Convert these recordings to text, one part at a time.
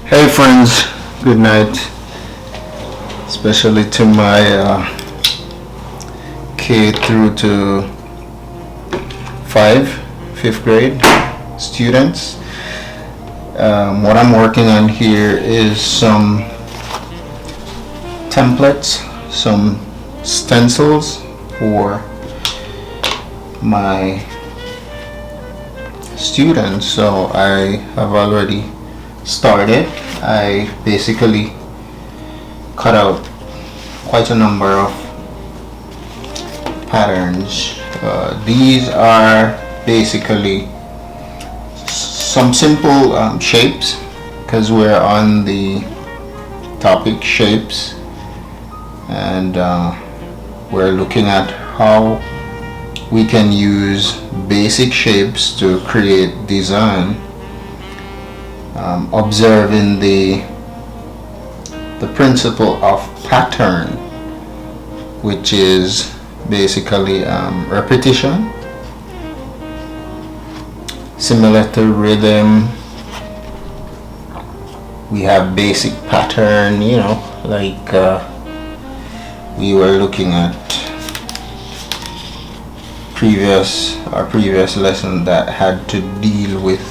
Hey friends, good night, especially to my K through to 5th grade students. What I'm working on here is some templates, some stencils for my students. So I have already started. I basically cut out quite a number of patterns. These are basically some simple shapes, because we're on the topic shapes, and we're looking at how we can use basic shapes to create design, observing the principle of pattern, which is basically repetition, similar to rhythm. We have basic pattern, like we were looking at our previous lesson that had to deal with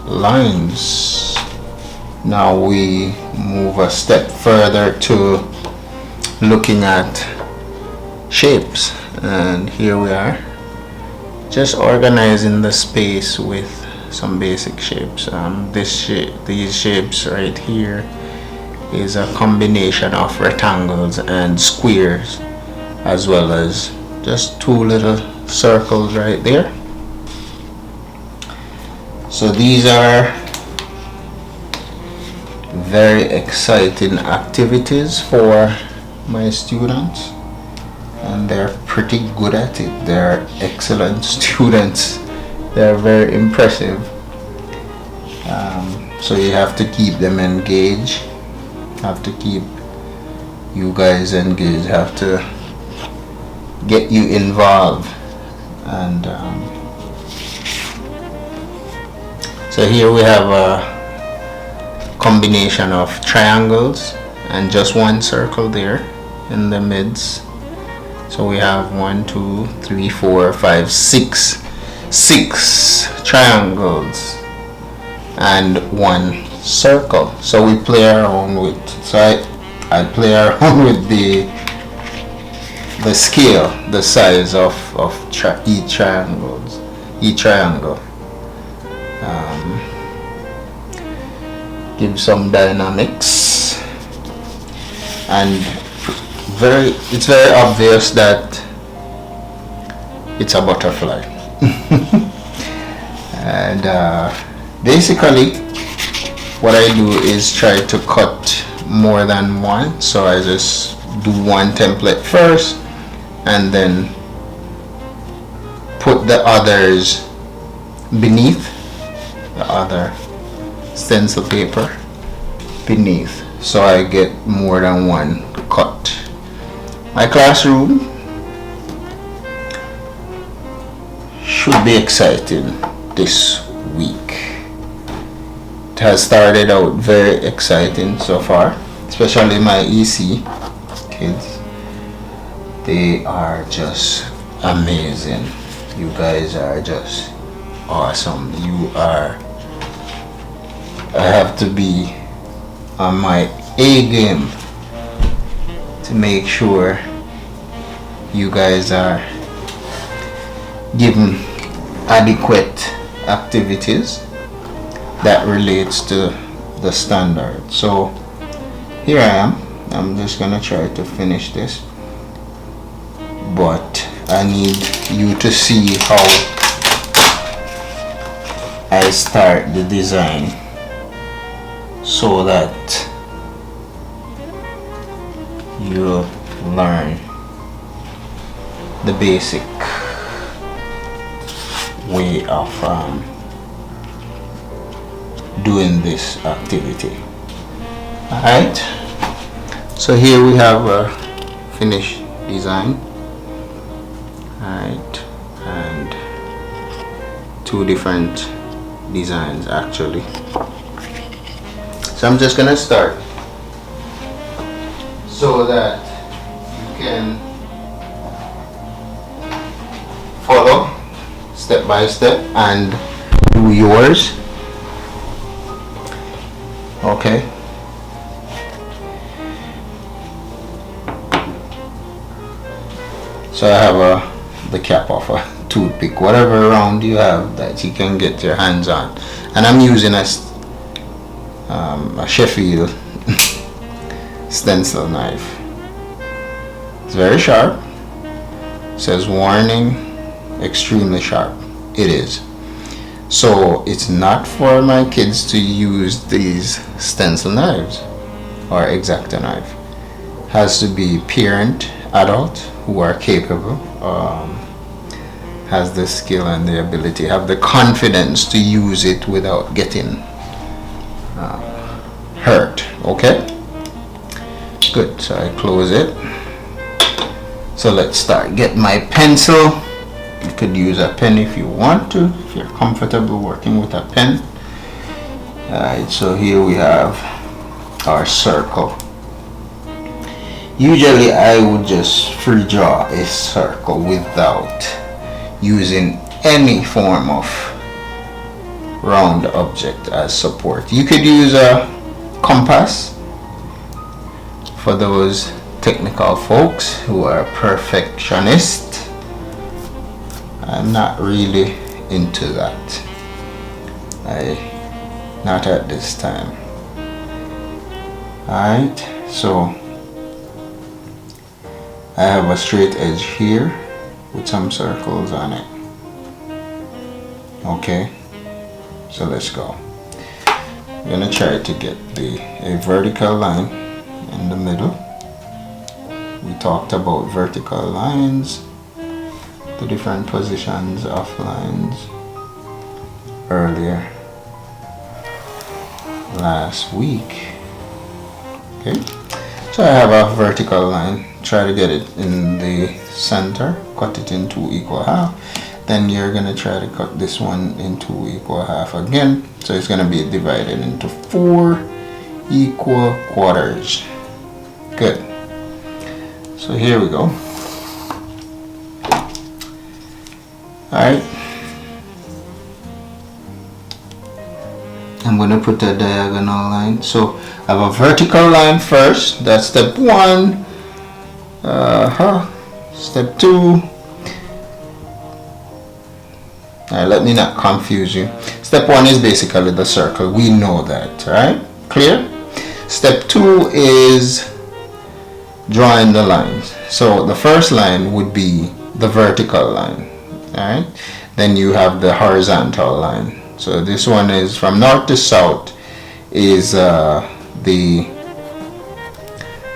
lines. Now we move a step further to looking at shapes, and here we are, just organizing the space with some basic shapes. These shapes right here is a combination of rectangles and squares, as well as just two little circles right there. So these are very exciting activities for my students, and they're pretty good at it. They're excellent students. They're very impressive. So you have to keep them engaged, have to keep you guys engaged, have to get you involved. And so here we have a combination of triangles and just one circle there in the midst. So we have 1, 2, 3, 4, 5, 6 triangles and one circle. So we play around with, I play around with the scale, the size of each triangle. Give some dynamics, and it's very obvious that it's a butterfly. And basically what I do is try to cut more than one, so I just do one template first and then put the others beneath, the other stencil paper beneath, so I get more than one cut. My classroom should be exciting this week. It has started out very exciting so far, especially my EC kids. They are just amazing. You guys are just awesome. I have to be on my A game to make sure you guys are given adequate activities that relates to the standard. So here I am. I'm just gonna try to finish this, but I need you to see how I start the design, so that you learn the basic way of doing this activity. Alright, so here we have a finished design. Alright, and two different designs actually. So I'm just gonna start so that you can follow step by step and do yours. Okay. So I have the cap of a toothpick, whatever round you have that you can get your hands on, and I'm using a Sheffield stencil knife. It's very sharp. It says warning, extremely sharp. It is. So it's not for my kids to use these stencil knives or X-Acto knife. It has to be parent, adult who are capable, has the skill and the ability, have the confidence to use it without getting hurt. Okay, good. So I close it. So let's start. Get my pencil. You could use a pen if you want to, if you're comfortable working with a pen. Alright, so here we have our circle. Usually I would just free draw a circle without using any form of round object as support. You could use a compass for those technical folks who are perfectionists. I'm not really into that. Not at this time. Alright, so I have a straight edge here with some circles on it. Okay, so let's go. I'm gonna try to get a vertical line in the middle. We talked about vertical lines, the different positions of lines earlier last week. Okay, so I have a vertical line. Try to get it in the center, cut it in 2 equal half. Then you're gonna try to cut this one in 2 equal half again. So it's gonna be divided into 4 equal quarters. Good. So here we go. Alright. I'm gonna put a diagonal line. So I have a vertical line first. That's step 1. Step 2. Alright, let me not confuse you. Step 1 is basically the circle. We know that, right? Clear? Step 2 is drawing the lines. So the first line would be the vertical line. Alright? Then you have the horizontal line. So this one is from north to south is the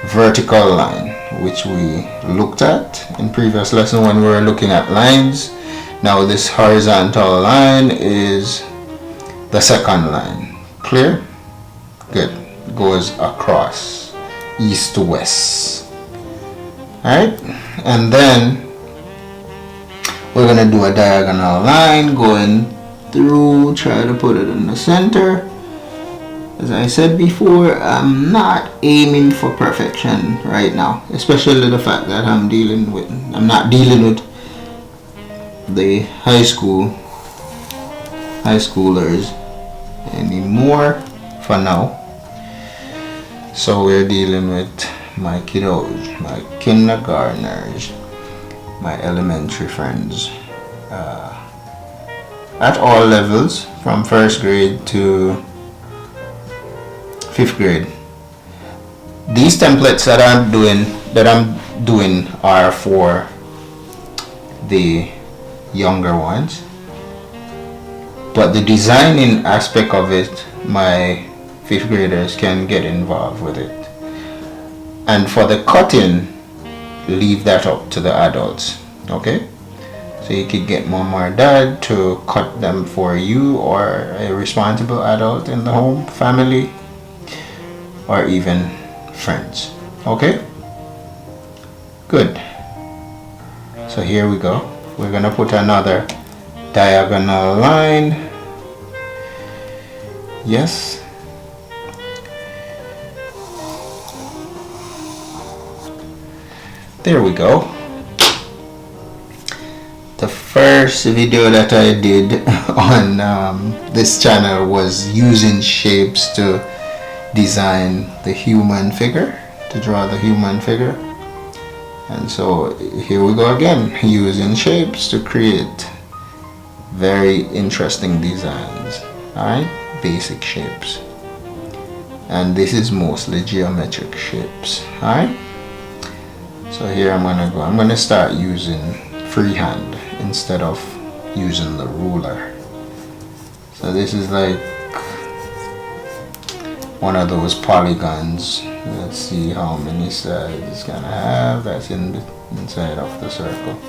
vertical line, which we looked at in previous lesson when we were looking at lines. Now this horizontal line is the second line. Clear? Good. Goes across east to west. Alright? And then we're gonna do a diagonal line going through, try to put it in the center. As I said before, I'm not aiming for perfection right now, especially the fact that I'm not dealing with the high schoolers anymore for now. So we're dealing with my kiddos, my kindergartners, my elementary friends, at all levels from 1st grade to 5th grade. These templates that I'm doing are for the younger ones, but the designing aspect of it, my 5th graders can get involved with it, and for the cutting, leave that up to the adults. Okay, so you could get mom or dad to cut them for you, or a responsible adult in the home, family, or even friends. Okay, good. So here we go. We're gonna put another diagonal line. Yes. There we go. The first video that I did on this channel was using shapes to design the human figure, to draw the human figure. And so here we go again, using shapes to create very interesting designs. Alright, basic shapes. And this is mostly geometric shapes. Alright, so here I'm gonna start using freehand instead of using the ruler. So this is like one of those polygons. Let's see how many sides it's gonna have. That's inside of the circle.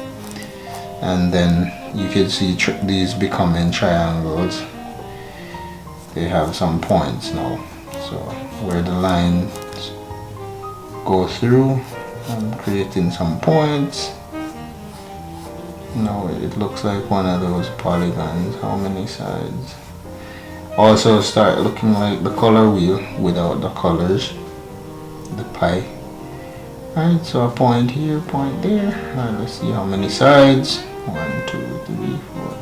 And then you can see these becoming triangles. They have some points now. So where the lines go through, I'm creating some points. Now it looks like one of those polygons. How many sides? Also start looking like the color wheel without the colors, the pie. Alright, so a point here, point there. Alright, let's see how many sides. 1, 2, 3, 4,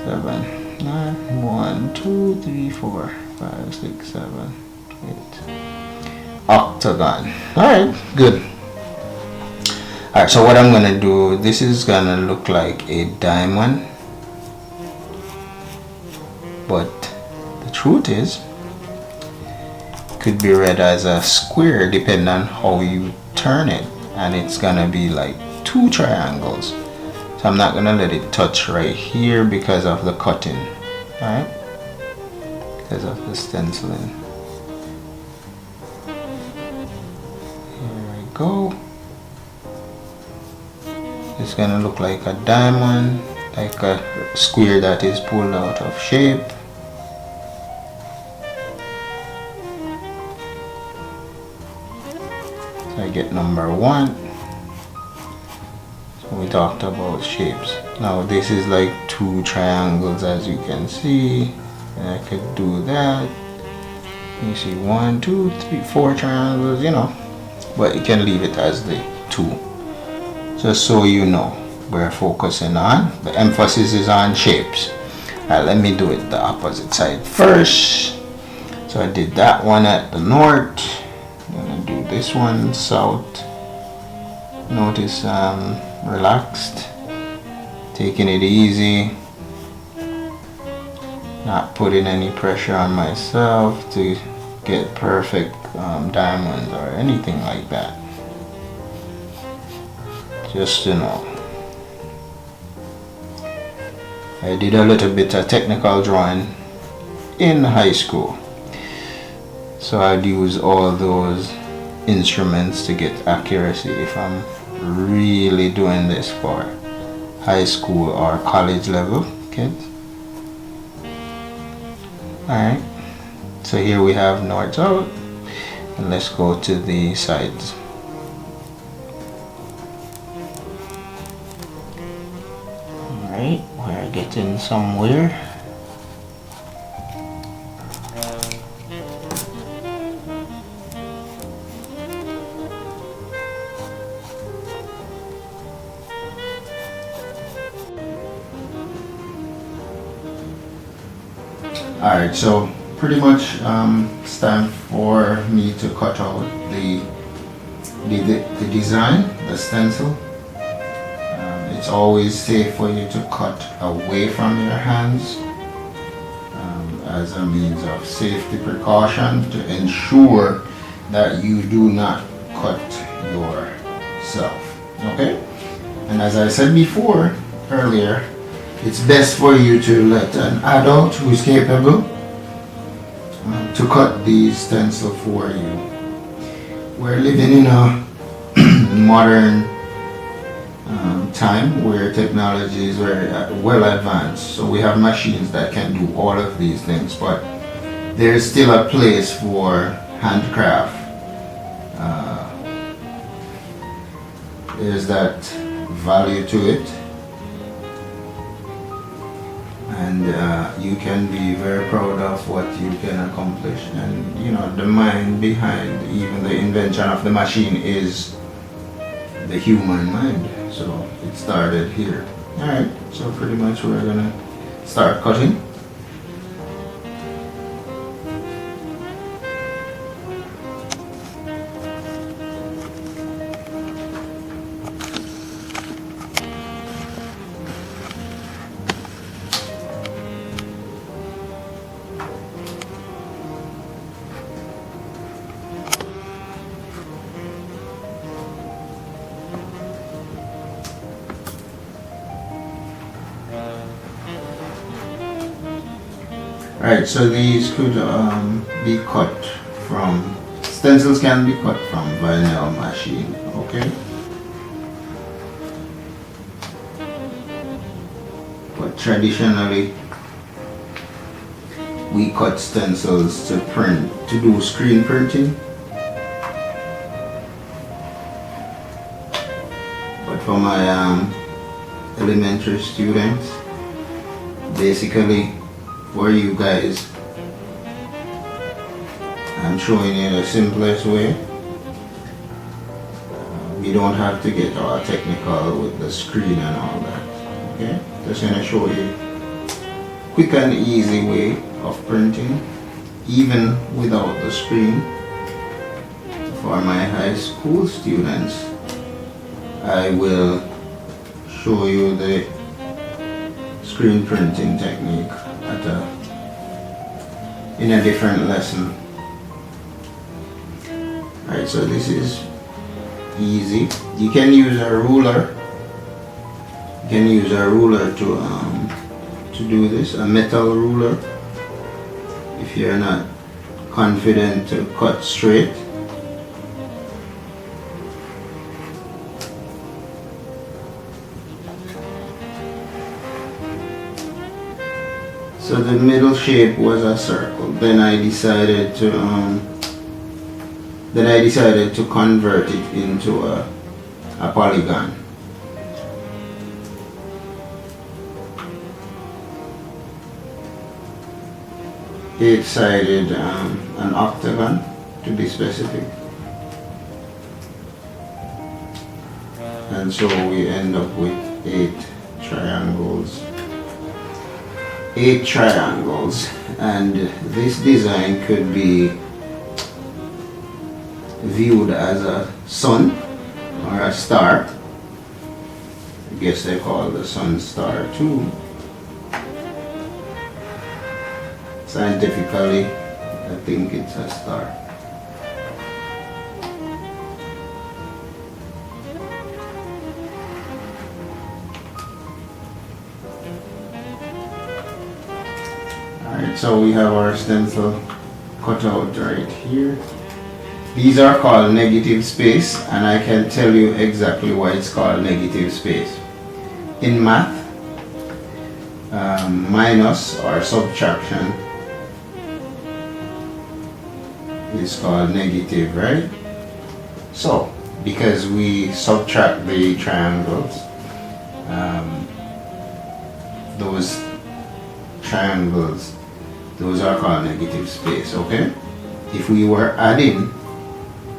7, 9, 1, 2, 3, 4, 5, 6, 7, 8. Octagon. Alright, good. Alright, so what I'm gonna do, this is gonna look like a diamond, but the truth is it could be read as a square depending on how you turn it, and it's gonna be like 2 triangles. So I'm not gonna let it touch right here because of the cutting. Alright, because of the stenciling. Here we go. It's gonna look like a diamond, like a square that is pulled out of shape. So I get number 1. So we talked about shapes. Now this is like 2 triangles, as you can see. And I could do that. You see 1, 2, 3, 4 triangles, you know. But you can leave it as the 2. Just so you know, we're focusing on, the emphasis is on shapes. Alright, let me do it the opposite side first. So I did that one at the north. I'm gonna do this one south. Notice I'm relaxed, taking it easy, not putting any pressure on myself to get perfect diamonds or anything like that. Just, you know, I did a little bit of technical drawing in high school, so I'd use all those instruments to get accuracy if I'm really doing this for high school or college level kids. Alright, so here we have north out, and let's go to the sides. Alright, we're getting somewhere. Alright, so pretty much it's time for me to cut out the design, the stencil. It's always safe for you to cut away from your hands as a means of safety precaution to ensure that you do not cut yourself. Okay? And as I said before, earlier, it's best for you to let an adult who is capable to cut the stencil for you. We're living in a modern time where technology is very well advanced, so we have machines that can do all of these things, but there's still a place for handcraft. There's that value to it, and you can be very proud of what you can accomplish. And you know, the mind behind even the invention of the machine is the human mind. So it started here. Alright, so pretty much we're gonna start cutting. Alright, so these could be cut from, stencils can be cut from vinyl machine, okay? But traditionally, we cut stencils to print, to do screen printing. But for my elementary students, basically, for you guys, I'm showing you the simplest way. We don't have to get all technical with the screen and all that. Okay, just gonna show you quick and easy way of printing, even without the screen. For my high school students, I will show you the screen printing technique in a different lesson. Alright, so this is easy. You can use a ruler. You can use a ruler to do this, a metal ruler, if you're not confident to cut straight. So the middle shape was a circle. Then I decided to convert it into a polygon. Eight-sided, an octagon to be specific. And so we end up with 8 triangles. 8 triangles, and this design could be viewed as a sun or a star. I guess they call the sun star too. Scientifically, I think it's a star. Alright, so we have our stencil cut out right here. These are called negative space, and I can tell you exactly why it's called negative space. In math, minus or subtraction is called negative, right? So, because we subtract the triangles, those triangles, those are called negative space, okay? If we were adding,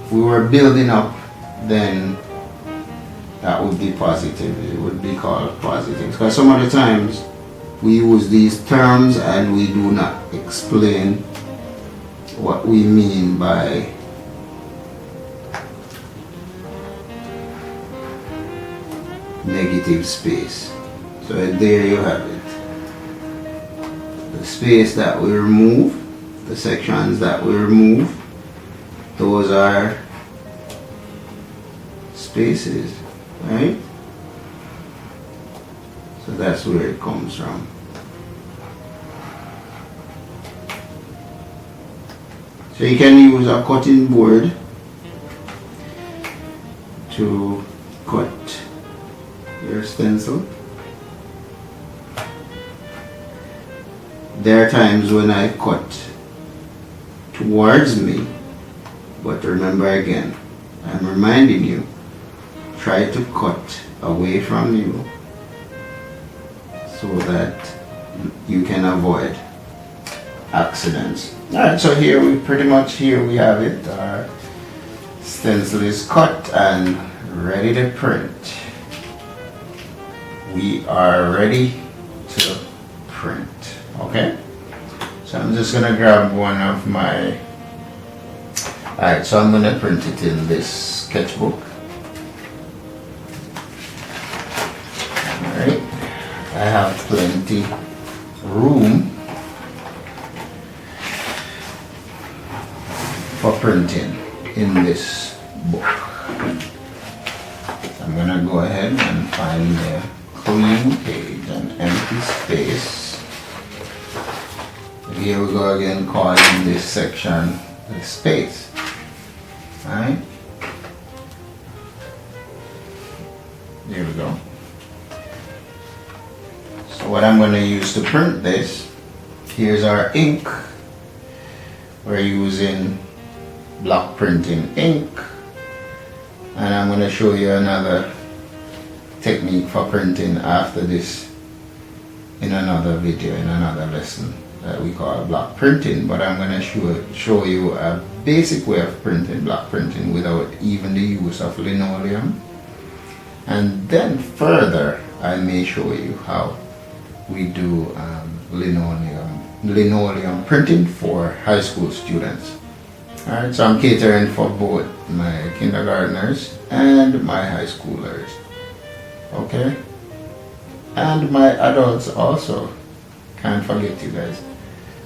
if we were building up, then that would be positive. It would be called positive. Because some of the times we use these terms and we do not explain what we mean by negative space. So there you have it. The space that we remove, the sections that we remove, those are spaces, right? So that's where it comes from. So you can use a cutting board to cut your stencil. There are times when I cut towards me, but remember again, I'm reminding you, try to cut away from you so that you can avoid accidents. Alright, so here we have it. Our stencil is cut and ready to print. We are ready to print. Okay, so I'm just gonna grab one of my, alright, so I'm gonna print it in this sketchbook. Alright, I have plenty room for printing in this book. I'm gonna go ahead and find the clean page, an empty space. Here we go again, calling this section the space. Alright, there we go. So what I'm going to use to print this, here's our ink. We're using block printing ink, and I'm going to show you another technique for printing after this in another video, in another lesson that we call block printing. But I'm going to show you a basic way of printing, block printing, without even the use of linoleum. And then further, I may show you how we do linoleum printing for high school students. Alright, so I'm catering for both my kindergartners and my high schoolers. Okay? And my adults also. Can't forget you guys.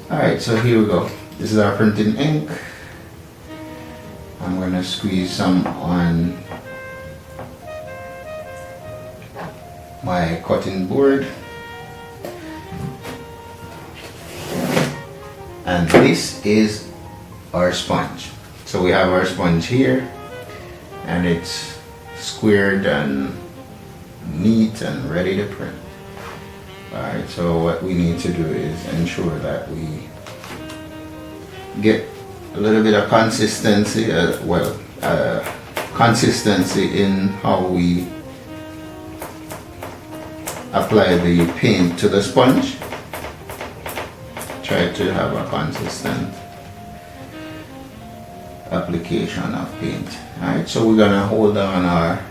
Alright, so here we go. This is our printing ink. I'm going to squeeze some on my cutting board. And this is our sponge. So we have our sponge here, and it's squared and neat and ready to print. Alright, so what we need to do is ensure that we get a little bit of consistency, consistency in how we apply the paint to the sponge. Try to have a consistent application of paint. Alright, so we're gonna hold down our,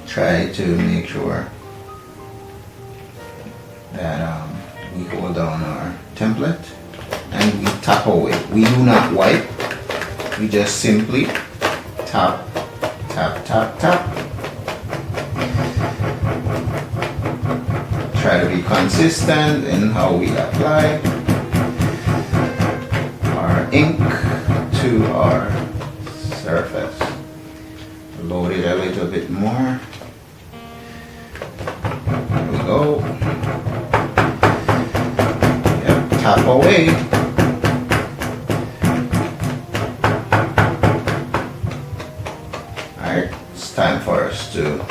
try to make sure that we hold down our template and we tap away. We do not wipe, we just simply tap, tap, tap, tap. Try to be consistent in how we apply our ink to our surface. Load it a little bit more. There we go. Yep, tap away. Alright, it's time for us to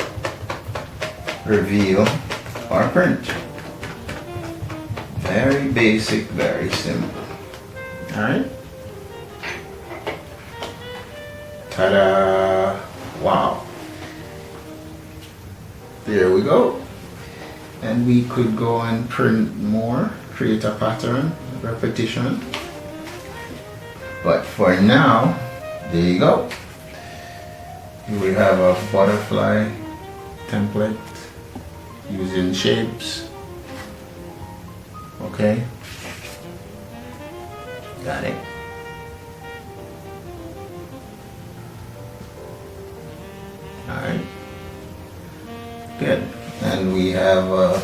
reveal our print. Very basic, very simple. Alright. Ta-da! Wow. There we go. And we could go and print more, create a pattern, repetition. But for now, there you go. We have a butterfly template using shapes. Okay, got it. Alright, good. And we have a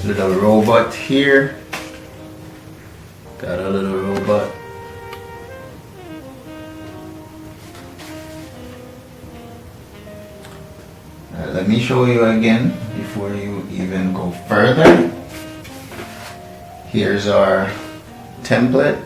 little robot here. Got a little robot. Let me show you again before you even go further. Here's our template.